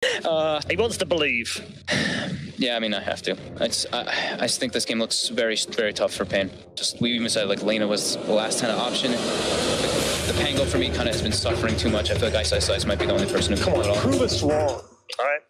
He wants to believe. Yeah, I mean, I have to. I just think this game looks very, very tough for Pain. We even said, like, Lena was the last kind of option. The Pango, for me, kind of has been suffering too much. I feel like Ice might be the only person who can Come do it on, all. prove us wrong. All right.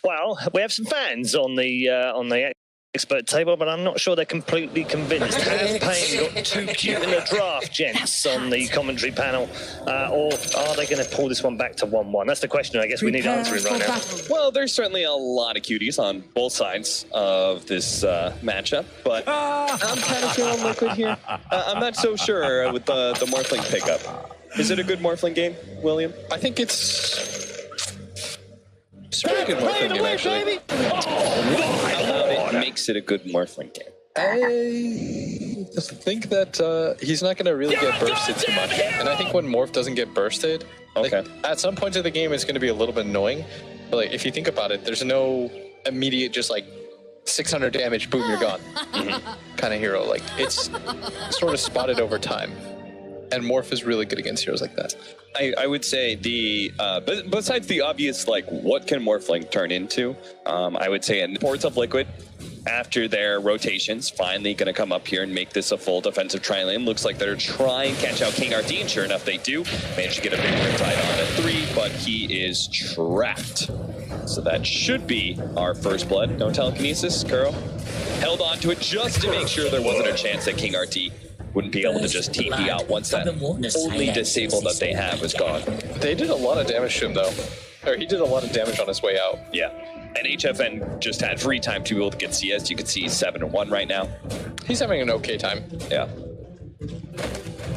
Well, we have some fans on the expert table, but I'm not sure they're completely convinced. Has Payne got too cute in the draft, gents, on the commentary panel? Or are they going to pull this one back to 1-1? That's the question I guess we need answering right now. Well, there's certainly a lot of cuties on both sides of this matchup, but I'm kind of feeling Liquid here. I'm not so sure with the Morphling pickup. Is it a good Morphling game, William? I think it's a pretty good Morphling game, actually. It makes it a good Morphling game. I just think that he's not going to really get bursted too much. And I think when Morph doesn't get bursted, okay, like, at some points of the game, it's going to be a little bit annoying. But like, if you think about it, there's no immediate just like 600 damage, boom, you're gone kind of hero. Like, it's sort of spotted over time. And Morph is really good against heroes like that. I would say besides the obvious, like, what can Morphling turn into? I would say in Ports of Liquid, after their rotations, finally going to come up here and make this a full defensive tri-lane. Looks like they're trying to catch out King RD, and sure enough, they do. Manage to get a big riptide on a 3, but he is trapped. So that should be our first blood. No telekinesis, Kuro. Held on to it just to make sure there wasn't a chance that King RD wouldn't be able to just TP out once that only disable that they have is gone. They did a lot of damage to him, though. Or he did a lot of damage on his way out. Yeah. And HFN just had free time to be able to get CS. You can see 7-1 right now. He's having an okay time. Yeah.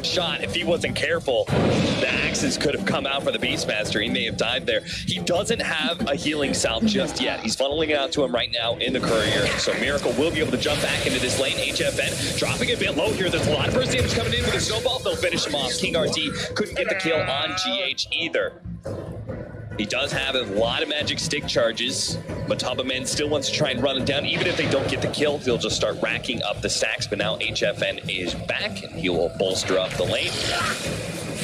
Shot, if he wasn't careful, the axes could have come out for the Beastmaster. He may have died there. He doesn't have a healing salve just yet. He's funneling it out to him right now in the courier. So Miracle will be able to jump back into this lane. HFN dropping a bit low here. There's a lot of burst damage coming in with a snowball. They'll finish him off. King RD couldn't get the kill on GH either. He does have a lot of magic stick charges. Mataba Man still wants to try and run him down. Even if they don't get the kill, they'll just start racking up the stacks. But now HFN is back, and he will bolster up the lane.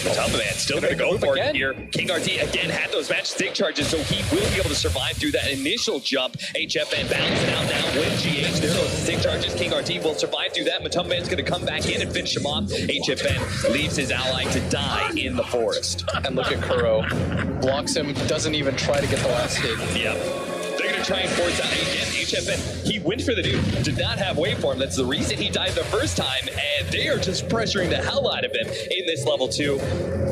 Mataba Man still going to go for it here. King RD again had those magic stick charges, so he will be able to survive through that initial jump. HFN balancing out now with GH. There are those stick charges. King RD will survive through that. Mataba Man's going to come back in and finish him off. HFN leaves his ally to die in the forest. And look at Kuro. Blocks him, doesn't even try to get the last hit. Yep. They're going to try and force out again. HFN, he went for the nuke, did not have waveform. That's the reason he died the first time, and they are just pressuring the hell out of him in this level 2.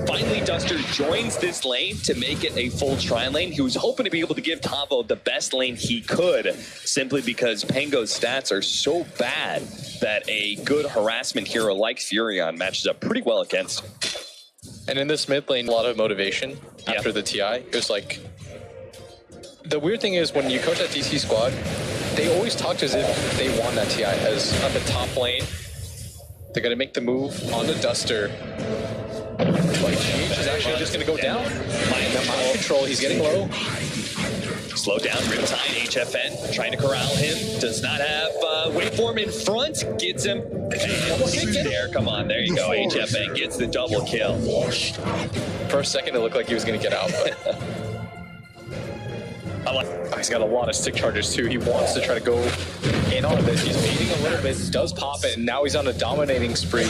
Finally, Duster joins this lane to make it a full tri-lane. He was hoping to be able to give Tavo the best lane he could, simply because Pango's stats are so bad that a good harassment hero like Furion matches up pretty well against him. And in this mid lane, a lot of motivation after the TI. It was like, the weird thing is when you coach that DC squad, they always talk as if they won that TI. As on the top lane, they're going to make the move on the Duster. Like, GH is actually just going to go down. Mind control, he's getting low. Slow down, Riptide, HFN, trying to corral him. Does not have waveform in front. Gets him. There, come on, there you go. HFN gets the double kill. For a second, it looked like he was going to get out, but... he's got a lot of stick charges too. He wants to try to go in on this. He's baiting a little bit, does pop it, and now he's on a dominating spree.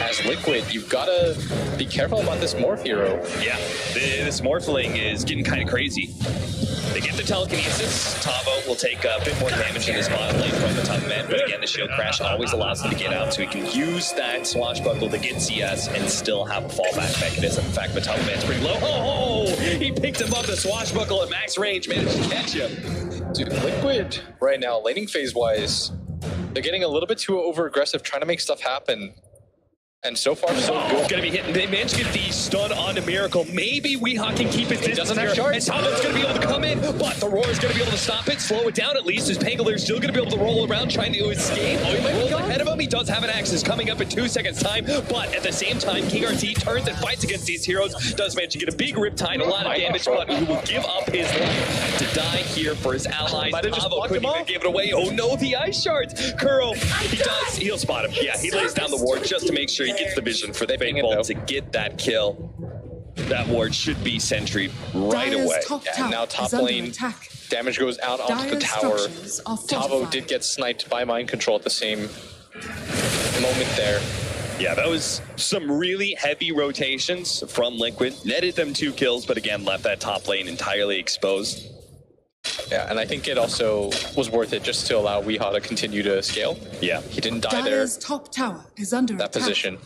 As Liquid, you've got to be careful about this Morph hero. Yeah, this Morphling is getting kind of crazy. They get the telekinesis. Tavo will take a bit more damage in his bottom lane from the top man, but again, the shield crash always allows him to get out, so he can use that swashbuckle to get CS and still have a fallback mechanism. In fact, Mataba Man's pretty low. Oh, he picked him up the swashbuckle at max range, managed to catch him. Dude, Liquid right now, laning phase-wise, they're getting a little bit too over-aggressive, trying to make stuff happen. And so far, so good. Gonna be hitting. They managed to get the stun onto Miracle. Maybe Weehawk can keep it. Doesn't have shards. And Tavo's gonna be able to come in, but the Roar is gonna be able to stop it, slow it down at least. His Pangalier's still gonna be able to roll around trying to escape. Oh, he might be ahead of him. He does have an Axis coming up in 2 seconds time, but at the same time, King RT turns and fights against these heroes. Does manage to get a big Riptide, a lot of damage, but he will give up his life to die here for his allies. Tavo couldn't even give it away. Oh no, the ice shards. Kuro, he'll spot him. Yeah, he lays down the ward just to make sure he gets the vision for the big ball to get that kill. That ward should be sentry right Dyer's away. top And tower now top is under lane, attack. damage goes out onto the Dyer's tower. structures are Tavo fortified. did get sniped by mind control at the same moment there. Yeah, that was some really heavy rotations from Liquid. Netted them 2 kills, but again, left that top lane entirely exposed. Yeah, and I think it also was worth it just to allow Weehaw to continue to scale. Yeah. He didn't die there, Dyer's top tower is under that attack. position.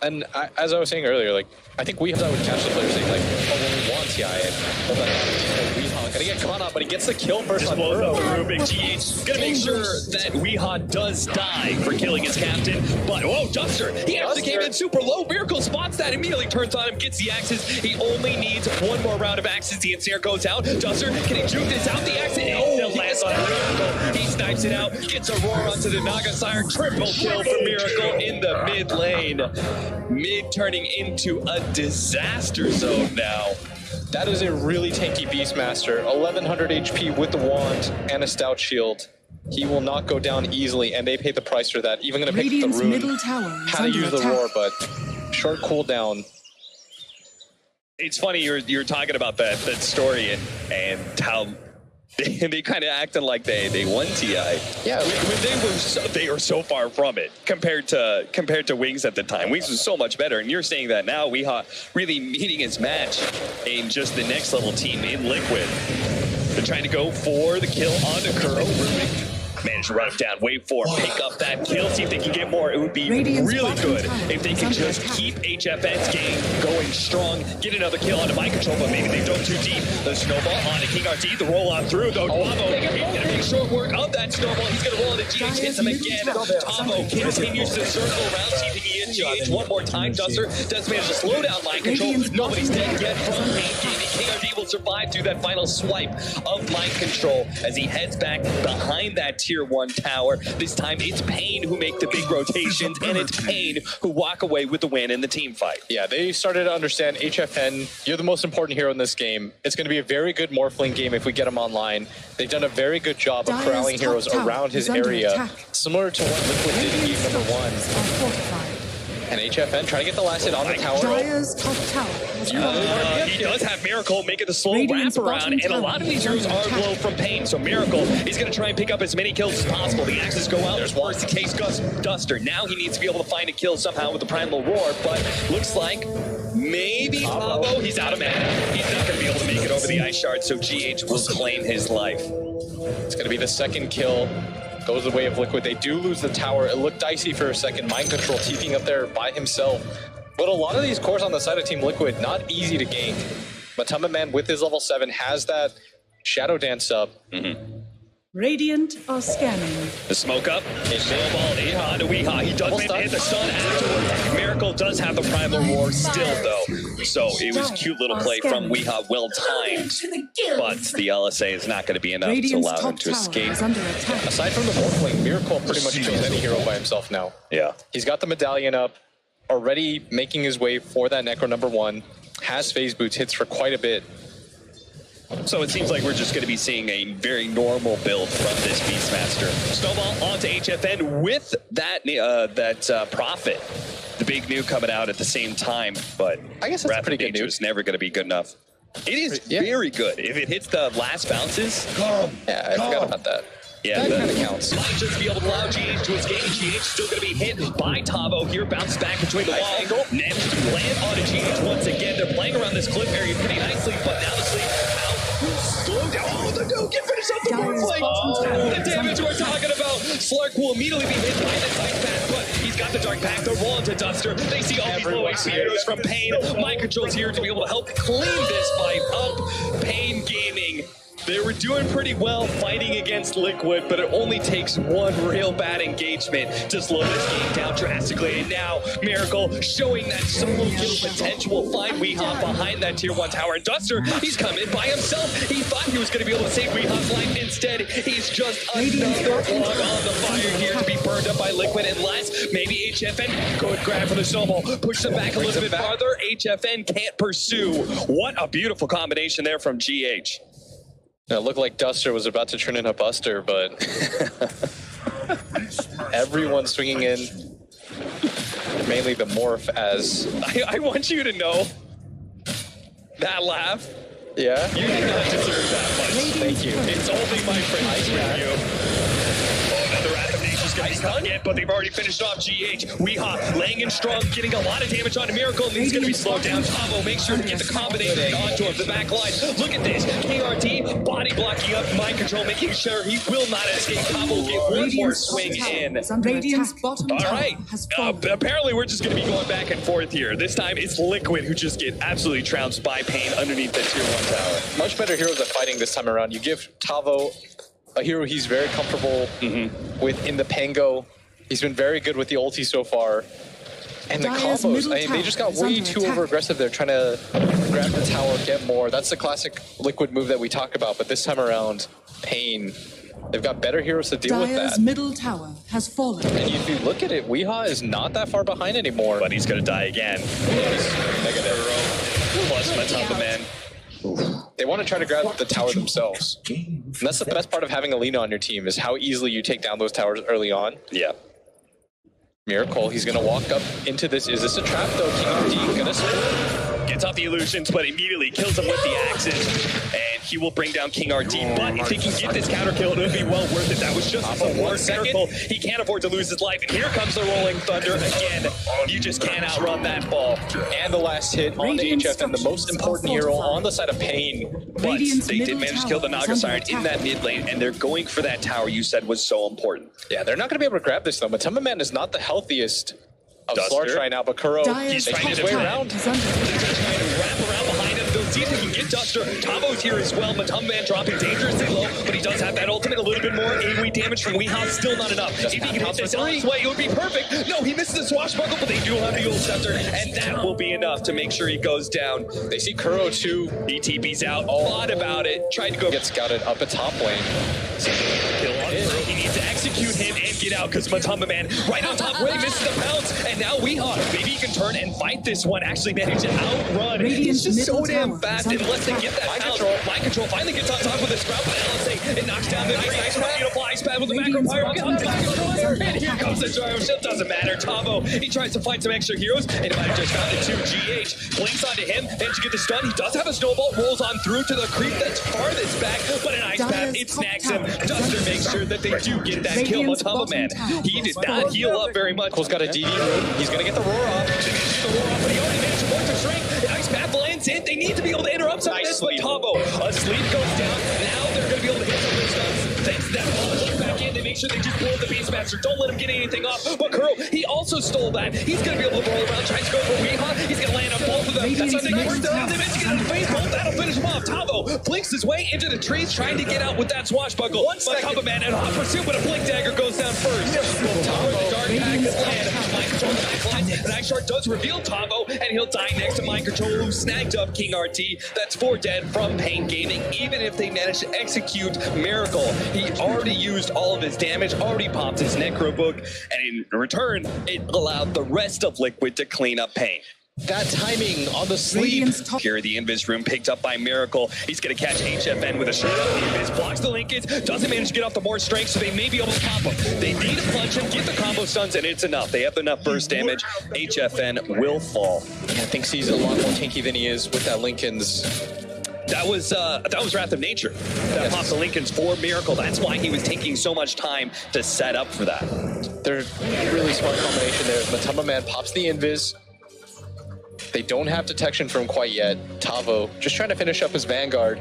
And as I was saying earlier, like, I think Weehaw would catch the players saying, like, oh, well, we want TI, and hold on, Weehaw gonna get caught up, but he gets the kill first on Blows Burrow. up Rubik. GH gonna make sure that Weehaw does die for killing his captain. But, whoa, Duster, he actually came in super low. Miracle spots that, immediately turns on him, gets the axes. He only needs one more round of axes. The ensnare goes out. Duster, can he juke this out? The axe, oh, he lands on Miracle. He snipes it out, gets a roar onto the Nagasire. Triple kill for Miracle in the mid lane. Mid turning into a disaster zone now. That is a really tanky Beastmaster. 1100 HP with the wand and a stout shield. He will not go down easily, and they pay the price for that. Even gonna pick Radiant's the rune. middle tower is How to under use attack. the roar, but short cooldown. It's funny you're talking about that story and how they kind of acting like they won TI. Yeah. When they were so far from it compared to Wings at the time. Wings was so much better, and you're saying that now Weehaw really meeting his match in just the next level team in Liquid. They're trying to go for the kill on the Kuro. Rubik managed to run him down, wait for him, pick up that kill, see if they can get more. It would be Radiant's really bottom good tower if they is could under just attack. keep HFN's game going strong, get another kill onto mind control, but maybe they dove too deep. The snowball onto King RT, the roll on through, though. Tavo, he's going to make short work of that snowball. He's going to roll into GH, hits him again. Tavo continues to circle around, see if he can hit GH one more time. Duster does manage to slow down mind control. Nobody's dead yet from Pain Gaming. King RT will survive through that final swipe of mind control as he heads back behind that tier 1 tower. This time it's Pain who make the big rotations, and it's Pain who walk away with the win in the team fight. Yeah, they started to understand HFN, you're the most important hero in this game. It's going to be a very good Morphling game if we get him online. They've done a very good job of Dyer's corralling top heroes tower around his is under area, attack. similar to what Liquid did in Radiant's game number 1. structures are fortified. And HFN trying to get the last hit on the tower. Dyer's top tower is under He does have Miracle making the slow Radiant's wraparound, bottom and a tower lot of these is heroes under are attack. low from Pain, so Miracle is going to try and pick up as many kills as possible. The axes go out. There's worst case Duster. Now he needs to be able to find a kill somehow with the Primal Roar, but looks like maybe Tavo, he's out of mana. He's not going to be able to make it over the Ice Shard, so GH will claim his life. It's going to be the second kill. Goes the way of Liquid. They do lose the tower. It looked dicey for a second. Mind control TPing up there by himself. But a lot of these cores on the side of Team Liquid, not easy to gank. Matama Man with his level 7 has that Shadow Dance up. Radiant are scanning. The smoke up, it's snowball in onto Weehaw. He does manage to hit the stun afterwards. Miracle does have the Primal Roar still, though. So it was cute little play from Weehaw, well timed. But the LSA is not going to be enough to Radiant's allow him top to tower escape. is under attack. Aside from the Morphling, Miracle pretty much kills any hero by himself now. Yeah. He's got the medallion up, already making his way for that Necro number 1. Has phase boots, hits for quite a bit. So it seems like we're just going to be seeing a very normal build from this Beastmaster. Snowball onto HFN with that Prophet. The big new coming out at the same time, but I guess that's a pretty good Nature nuke. is never going to be good enough. It is very good. If it hits the last bounces, Yeah, I forgot about that. yeah, That kind of counts. might just be able to allow GH to escape. GH still going to be hit by Tavo here. Bounces back between the wall. Manages to land onto GH once again. They're playing around this cliff area pretty nicely, but now the sleep out. Slow down. Oh, the nuke can finish up the Dyer's Morphling. bottom tower The is damage under we're attack. talking about. Slark will immediately be hit by the Ice Path, but he's got the Dark Path. They're rolling to Duster. They see all these low HP heroes from Pain. Mind Control's here to be able to help clean this fight up. Pain Gaming. They were doing pretty well fighting against Liquid, but it only takes one real bad engagement to slow this game down drastically. And now, Miracle showing that solo kill potential will find Weehaw behind that tier 1 tower. And Duster, he's coming by himself. He thought he was going to be able to save Weehaw's life. Instead, he's just another log on the fire here to be burned up by Liquid. Unless maybe HFN could grab for the snowball, push them back a little bit farther. HFN can't pursue. What a beautiful combination there from GH. It looked like Duster was about to turn into Buster, but everyone swinging in, mainly the Morph as... I want you to know That laugh. Yeah. You did not deserve that much. Thank you. It's only my friends with you. Oh, another Wrath of Nature's gonna be caught yet, but they've already finished off GH. Weeha laying in strong, getting a lot of damage onto Miracle, and he's gonna be slowed down. Tavo makes sure to get the combination onto him, the back line. Look at this. KRT body blocking up, mind control, making sure he will not escape. Tavo will get one more swing in. Radiant's bottom All tower right. has fallen. Apparently, we're just going to be going back and forth here. This time, it's Liquid who just get absolutely trounced by Pain underneath the tier 1 tower. Much better heroes at fighting this time around. You give Tavo a hero he's very comfortable with in the Pango. He's been very good with the ulti so far. And the Dire's combos, middle I mean, they just got tower is way under too attack. over-aggressive there, trying to grab the tower, get more. That's the classic Liquid move that we talk about, but this time around, Pain, they've got better heroes to deal with Dire's that. middle tower has fallen. And if you look at it, Weeha is not that far behind anymore. But he's going to die again. Plus, Matamba Man. They want to try to grab the tower themselves. And that's the best part of having Alina on your team, is how easily you take down those towers early on. Yeah. Miracle, he's going to walk up into this. Is this a trap, though? King going to Gets off the illusions, but immediately kills him with the axes. And he will bring down King RT. But if he can get this counter kill, it'll be well worth it. That was just for 1 second. He can't afford to lose his life. And here comes the Rolling Thunder again. You just can't outrun that ball. And the last hit on the HF, and the most important hero on the side of Pain. But Radiant's they did middle manage to kill the tower is Naga under Siren in attack. that mid lane, and they're going for that tower you said was so important. Yeah, they're not going to be able to grab this, though. Matamba Man is not the healthiest of Duster. Slarks right now, but Kuro, Dire's he's top trying to way tower around. is under attack. Trying to wrap around behind him. They'll see if they can get Duster. Tavo's here as well. Matamba Man dropping dangerously low, but he does have that ultimate. A little bit more AoE damage from Weeha, still not enough. If he can hit this on his way, it would be perfect. No, he misses the swashbuckle, but they do have the ult scepter, and that will be enough to make sure he goes down. They see Kuro, too. He TP's out, thought about it, tried to go Gets scouted up at top lane. kill on Kuro. He needs to execute him and get out, because Matamba Man right on top where he misses the pounce, and now Weeha, maybe he can turn and fight this one, actually manage to outrun. He's Radiant's just so middle damn tower fast, is under unless they attack. get that Mind pounce. control. Mind control finally gets on top with a sprout, but LSA, it knocks down the ice pad, beautiful ice pad with the macro Radiant's pyro, bottom comes back tower control is here, under and here attack. comes the gyro shield, doesn't matter. Tavo, he tries to find some extra heroes, and he might have just found it too. GH blinks onto him, and to get the stun, he does have a snowball, rolls on through to the creep that's farthest back, but an ice pad, it Dire's snags top him. tower is Duster under makes sure that they do get that kill. Radiant's Matamba Man, bottom tower he did is not fallen. heal up very much. Cole's got a DD room. He's going to get the roar off. The roar off, but he already managed to force the shrink. The ice path lands in. They need to be able to interrupt some of this, but Tavo, a sleep goes down. Now they're going to be able to hit some of those stuns. Thanks to that ball, look back in. They make sure they just blow the Beastmaster. Don't let him get anything off. But Kuro, he also stole that. He's going to be able to roll around, tries to go for Weeha. He's going to land on both of them. That's how they work down. They managed to get on the face bolt. That'll finish him off. Tavo blinks his way into the trees, trying to get out with that swashbuckle. Matamba Man in hot pursuit, but a blink dagger goes down first. Tavo, the dark pack is land. Mind control the back line. And Ice Shard does reveal Tavo, and he'll die next to Mind Control, who snagged up King RT. That's 4 dead from Pain Gaming. Even if they manage to execute Miracle, he already used all of his damage, already popped his Necro Book, and in return, it allowed the rest of Liquid to clean up Pain. That timing on the sleep. Radiant's top- Here, the Invis room picked up by Miracle. He's going to catch HFN with a shot up the Invis. Blocks the linkage. Doesn't manage to get off the more strength, so they may be able to pop him. They need to punch him, get the combo stuns, and it's enough. They have enough burst damage. HFN will fall. I think he's a lot more tanky than he is with that Lincoln's. That was Wrath of Nature. That popped the Lincolns for Miracle. That's why he was taking so much time to set up for that. They're really smart combination there. Matamba Man pops the Invis. They don't have detection from him quite yet. Tavo just trying to finish up his Vanguard.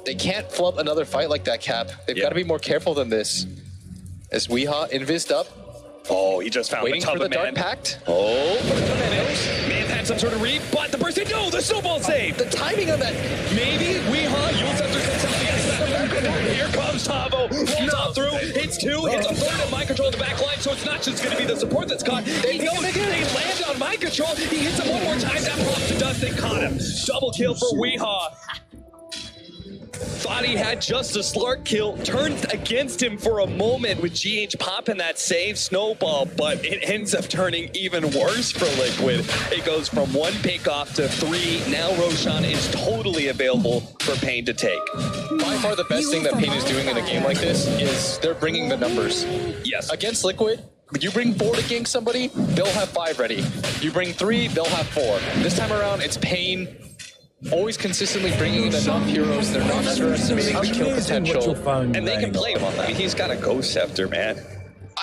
They can't flub another fight like that, Cap. They've got to be more careful than this. As Weeha invised up, Oh, he just found waiting for the Matamba Dark Man. Pact. Oh, may have had some sort of read, but the person, no, the snowball save. The timing of that. Maybe Weeha, you'll have to set something else. Here comes Tavo, rolls on through, hits 2, hits a 3rd, and Mind Control in the back line, so it's not just going to be the support that's caught. They land on Mind Control, he hits him one more time, that pops to dust, they caught him. Double kill for Weeha. Thought he had just a Slark kill, turned against him for a moment with GH popping that save snowball, but it ends up turning even worse for Liquid. It goes from 1 pick off to 3. Now Roshan is totally available for Pain to take. By far the best thing that Pain is doing in a game like this is they're bringing the numbers. Yes. Against Liquid, you bring 4 to gank somebody, they'll have 5 ready. You bring 3, they'll have 4. This time around, it's Pain always consistently bringing in enough heroes. They're not underestimating the kill potential. And they can play him on that. I mean, he's got a Ghost Scepter, man.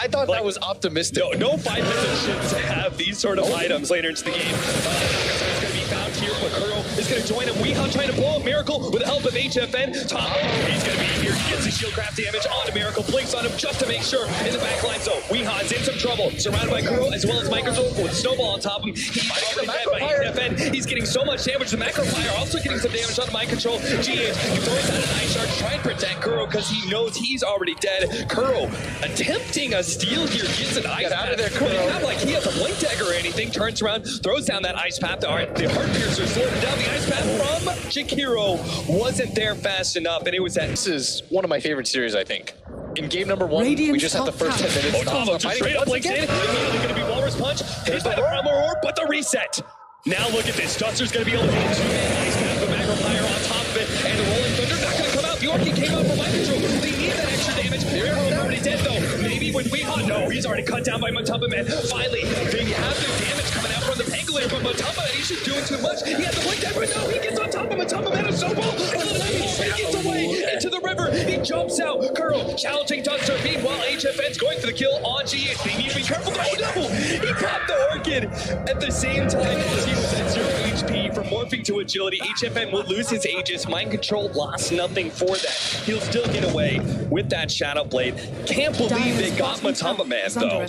I thought that was optimistic. No 5-minute should have these sort of items later into the game. It's going to be found here, but Kuro is going to join him. Weehaw trying to blow up Miracle with the help of HFN. Tavo, he's going to be here. He gets the shield craft damage onto Miracle. Blinks on him just to make sure in the back line. So Weehaw is in some trouble. Surrounded by Kuro as well as Microsoft with Snowball on top of him. He's already dead by HFN. He's getting so much damage. The Macro Fire also getting some damage on the mind control. GH, he throws out an Ice Shard to try and protect Kuro because he knows he's already dead. Kuro attempting a steal here. Gets an ice out of there, Kuro. Not like he has a blink dagger or anything. Turns around, throws down that ice path. All right, the Heart Piercer sorted down the ice path from Jakiro. Wasn't there fast enough, and it was that. This is one of my favorite series, I think. In game number 1, Radiant's we just had the first 10 minutes. Tavo just straight up blinks in. Immediately going to be Walrus Punch. Hit by the Primal Roar, but the reset. Now look at this. Duster's going to be able to hit a two-man ice path with Macro Fire on top of it, and the Rolling Thunder not going to come out. The Orchid came out for mind control. They need that extra damage. Miracle already dead though. Maybe with Weehaw. No, he's already cut down by Matumba Man. Finally, they have their damage coming out from the Pangolier, but Matumba, he's just doing too much. He has the blink dagger, but no, he gets on top of Matumba Man and Snowball. He gets away into the river. He jumps out. Kuro challenging Duster. Meanwhile, HFN's going for the kill on GH. They need to be careful. Oh no! He popped the Orchid at the same time as he was at 0 HP from morphing to agility. HFN will lose his Aegis. Mind control lost nothing for that. He'll still get away with that Shadow Blade. Can't believe they got Matumba Man though.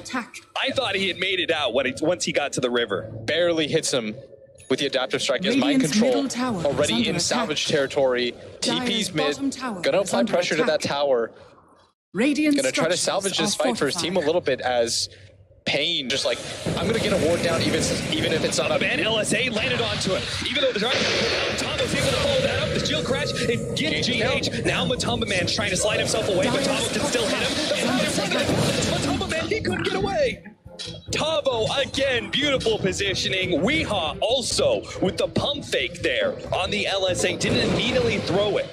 I thought he had made it out once he got to the river. Barely hits him with the adaptive strike as mind control already in salvage territory. TP's mid, gonna apply pressure to that tower. Gonna try to salvage this fight for his team a little bit as Pain just like, I'm gonna get a ward down even if it's not a man. LSA landed onto him. Even though the Dark Matumba's able to follow that up, the shield crash and get GH. Now Matumba Man's trying to slide himself away, but Tavo can still hit him. Matumba Man, he couldn't get away. Tavo again, beautiful positioning. Weehaw also with the pump fake there on the LSA, didn't immediately throw it.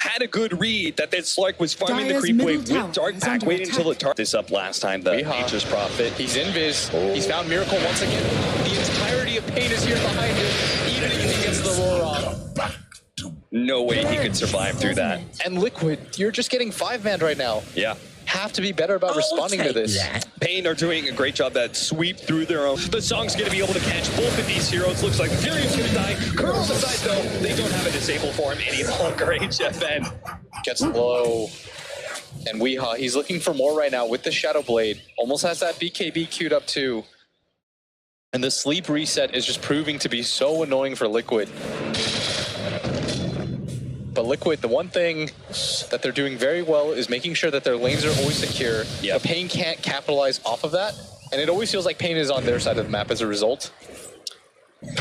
Had a good read that this Slark was farming the creep wave with Dark Pack, waiting until it target this up last time. The Nature's Prophet. He's invis. He's found Miracle once again. The entirety of Pain is here behind him, even if he gets the roar off. No way he could survive through that. And Liquid, you're just getting 5-man right now. Yeah. Have to be better about responding to this. Pain are doing a great job that sweep through their own. The Song's going to be able to catch both of these heroes. Looks like Fury's going to die. Curl on the side though. They don't have a disable for him any longer. HFN gets low. And Weehaw, he's looking for more right now with the Shadow Blade. Almost has that BKB queued up too. And the sleep reset is just proving to be so annoying for Liquid. But Liquid, the one thing that they're doing very well is making sure that their lanes are always secure. But Pain can't capitalize off of that. And it always feels like Pain is on their side of the map as a result. Yeah,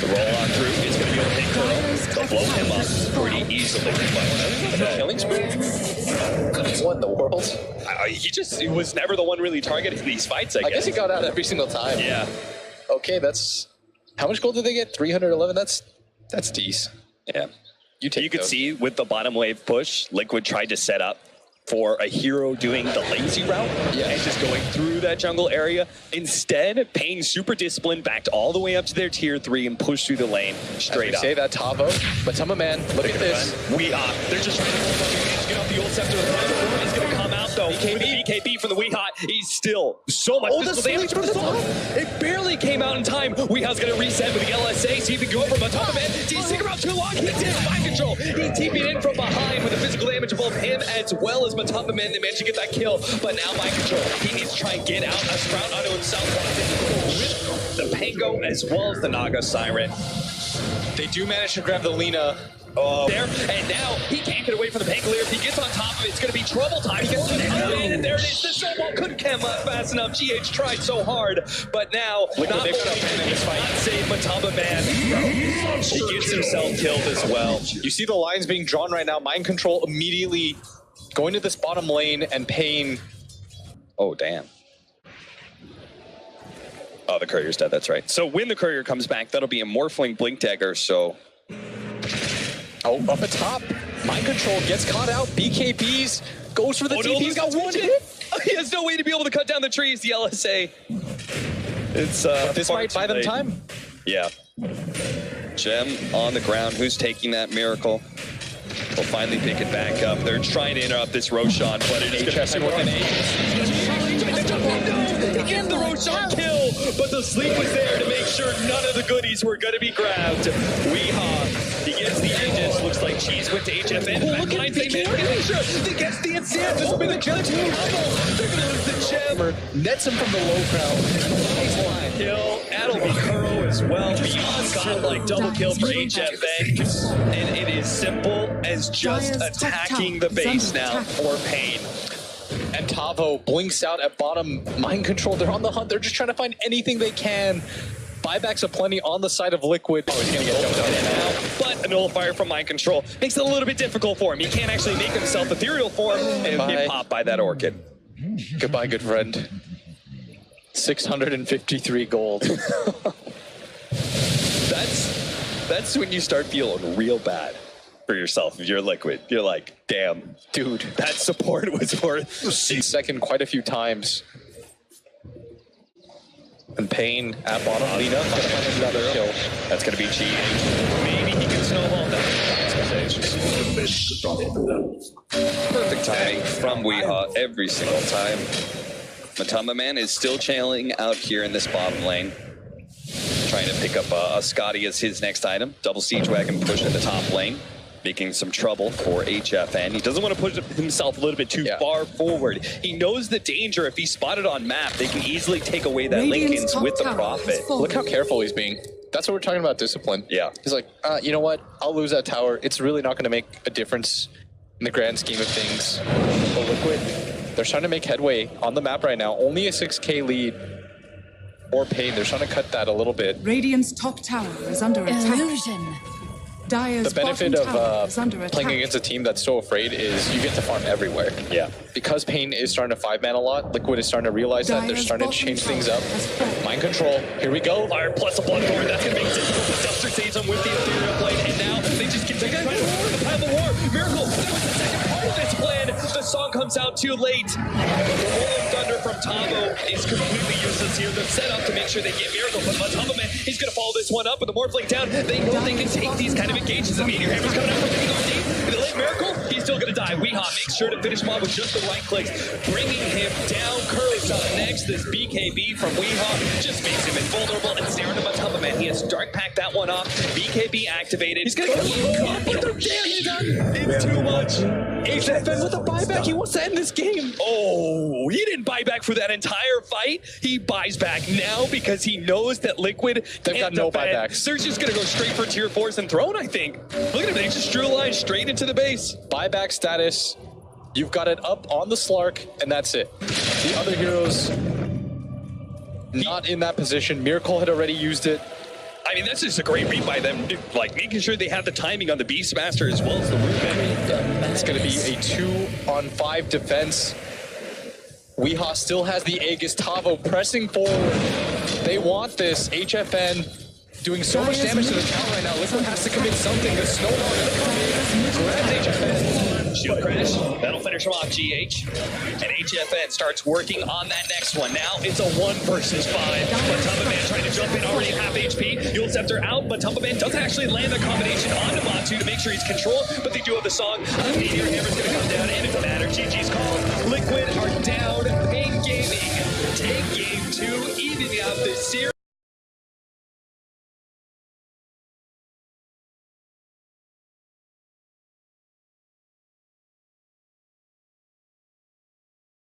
the roll on through is going to be able to hit Kuro. They'll blow him up pretty easily. Killing spree? What in the world? He was never the one really targeting these fights, I guess. He got out every single time. Yeah. Okay, that's... How much gold did they get? 311? That's decent. Yeah. You could see with the bottom wave push, Liquid tried to set up for a hero doing the lazy route and just going through that jungle area. Instead, Pain super disciplined, backed all the way up to their tier 3 and pushed through the lane straight up. Say that, Tavo. Matumba Man, look at this. They're just trying to get off the old scepter. He's going to come out though. BKB from the Weehaw. He's still so much physical damage from the song. It barely came out in time. Weehaw's going to reset with the LSA. See if he can go for Matumba Man. Did he stick around too long? He did. Mind control. He TP'd in from behind with the physical damage of both him as well as Matumba Man. They managed to get that kill, but now mind control. He needs to try and get out a sprout onto himself with the Pango as well as the Naga Siren. They do manage to grab the Lina. There, and now he can't get away from the Pangolier. If he gets on top of it, it's going to be trouble time. He gets and there it is. The Snowball couldn't come up fast enough. GH tried so hard, but now not only does he not save Matumba Man, he gets himself killed as well. You see the lines being drawn right now. Mind control immediately going to this bottom lane and Pain. Oh, damn. Oh, the courier's dead. That's right. So when the courier comes back, that'll be a Morphling Blink Dagger, so... Oh, up at top. Mind control gets caught out. BKBs goes for the TP. He's got one hit. He has no way to be able to cut down the trees. The LSA. It's this might buy them time. Yeah. Gem on the ground. Who's taking that? Miracle. We'll finally pick it back up. They're trying to interrupt this Roshan, but it is going to be He gets the Roshan kill, but the sleep was there to make sure none of the goodies were going to be grabbed. Weehaw, he gets the Aegis. Looks like Cheese went to HFN. Oh, look at the He gets the Incense. This will be the judge. They're going to lose the Gem. Nets him from the low ground. Kill. That'll be Kuro as well. Beyond godlike double kill for HFN. And it is simple as just attacking the base now for Pain. And Tavo blinks out at bottom. Mind control. They're on the hunt. They're just trying to find anything they can. Buybacks aplenty on the side of Liquid. Oh, he's going to get dumped out now. But a nullifier from Mind Control makes it a little bit difficult for him. He can't actually make himself ethereal form and get popped by that Orchid. Goodbye, good friend. 653 gold. That's when you start feeling real bad for yourself. If you're Liquid, you're like, damn, dude, that support was worth. Second quite a few times. And Pain at bottom. Lina gonna find another kill. That's gonna be GH. Maybe he can snowball that. Perfect timing from Weehaw every single time. Matamba Man is still trailing out here in this bottom lane. Trying to pick up a Scotty as his next item. Double Siege Wagon push in the top lane, making some trouble for HFN. He doesn't want to push himself a little bit too far forward. He knows the danger. If he's spotted on map, they can easily take away that Linken's with the Prophet. Look how careful he's being. That's what we're talking about, discipline. Yeah. He's like, you know what? I'll lose that tower. It's really not going to make a difference in the grand scheme of things. But Liquid, they're trying to make headway on the map right now. Only a 6K lead. Or Pain, they're trying to cut that a little bit. Radiant's top tower is under attack. Illusion. Dire's The benefit bottom tower is under of attack. playing against a team that's so afraid is you get to farm everywhere. Yeah. Because Pain is starting to 5-man a lot, Liquid is starting to realize that they're Dire's starting to bottom change tower things up. has fallen. Mind control, here we go. Fire plus a Bloodthorn, that's going to make it difficult. But Duster saves him with the Ethereal Blade, and now they just get the Pile of War. Miracle, that was the second part of this plan. The song comes out too late. The Rolling Thunder from Tavo is completely useless here. They're set up to make sure they get Miracle, but Matamba Man, he's going to follow this one up with the Morphling down. They know they can take these kind of engagements. I mean, your hammer's coming out from the late Miracle, he's still going to die. Weehaw makes sure to finish him off with just the right clicks, bringing him down. Curry's up next. This BKB from Weehaw just makes him invulnerable and staring to Matamba Man. He has Dark Pack that one off. BKB activated. He's going to get but they're damage done. It's too much. HFN with a buyback. He wants to end this game. Oh, he didn't buy back for that entire fight. He buys back now because he knows that Liquid They've got no buybacks. They're just going to go straight for tier 4s and throne, I think. Look at him. They just drew a line straight into the base. Buyback status, you've got it up on the Slark, and that's it. The other heroes, not in that position. Miracle had already used it. I mean, that's just a great read by them, like making sure they have the timing on the Beastmaster as well as the Ruben. It's going to be a 2-on-5 defense. Weehaw still has the Aegis. Tavo pressing forward. They want this. HFN doing so much damage to the tower right now. Liquid has to commit something. The snowball going to come in. Grabs HFN. Shield crash. That'll finish him off, GH. And HFN starts working on that next one. Now it's a 1 versus 5. Matamba Man trying to jump in, already half HP. Yule Scepter out. Matamba Man doesn't actually land the combination onto Matu to make sure he's controlled, but they do have the song. Meteor Hammer's going to come down, and it doesn't matter. GG's called. Liquid are down. Pain Gaming take game 2, evening out this series.